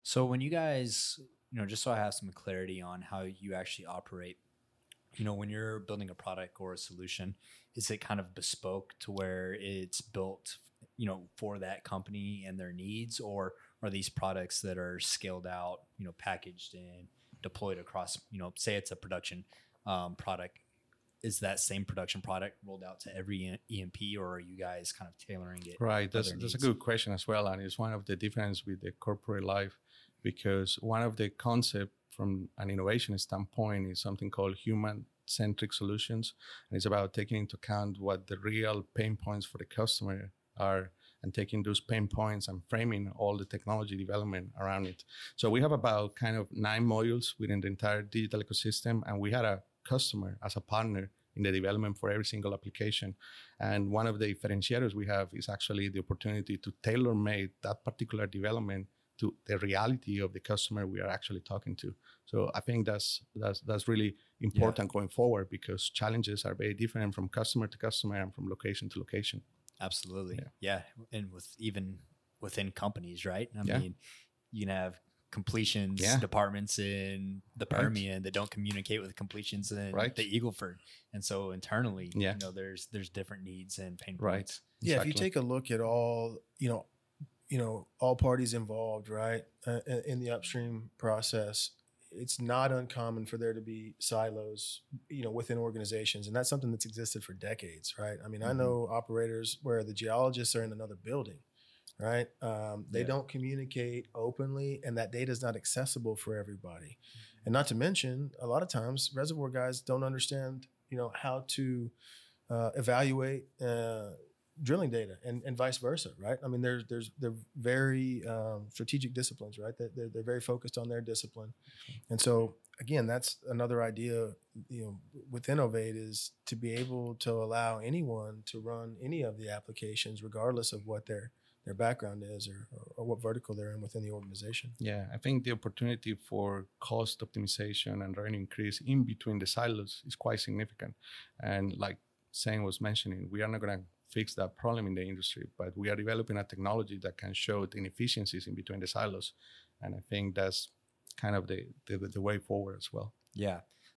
So when you guys, just so I have some clarity on how you actually operate, when you're building a product or a solution, is it kind of bespoke to where it's built, for that company and their needs, or are these products that are scaled out, packaged and deployed across, say it's a production product, is that same production product rolled out to every EMP, or are you guys kind of tailoring it? Right. That's a good question as well. And it's one of the difference with the corporate life, because one of the concept from an innovation standpoint is something called human-centric solutions. And it's about taking into account what the real pain points for the customer are and taking those pain points and framing all the technology development around it. So we have about kind of 9 modules within the entire digital ecosystem, and we had a customer as a partner in the development for every single application. And one of the differentiators we have is actually the opportunity to tailor-make that particular development to the reality of the customer we are actually talking to. So I think that's really important going forward, because challenges are very different from customer to customer and from location to location. Absolutely. Yeah. And even within companies, right? I mean, you can have completions departments in the Permian that don't communicate with completions in the Eagle Ford. And so internally, there's different needs and pain points. Yeah. Exactly. If you take a look at all, all parties involved, right, in the upstream process, it's not uncommon for there to be silos, within organizations. And that's something that's existed for decades, right? I mean, I know operators where the geologists are in another building, right? They don't communicate openly, and that data is not accessible for everybody. And not to mention, a lot of times reservoir guys don't understand, how to evaluate drilling data and vice versa, right? I mean, they're very strategic disciplines, right? They're very focused on their discipline. And so again, that's another idea, with Enovate, is to be able to allow anyone to run any of the applications, regardless of what their background is or what vertical they're in within the organization. Yeah, I think the opportunity for cost optimization and revenue increase in between the silos is quite significant. And like Shane was mentioning, we are not going to fix that problem in the industry, but we are developing a technology that can show the inefficiencies in between the silos. And I think that's kind of the way forward as well. Yeah.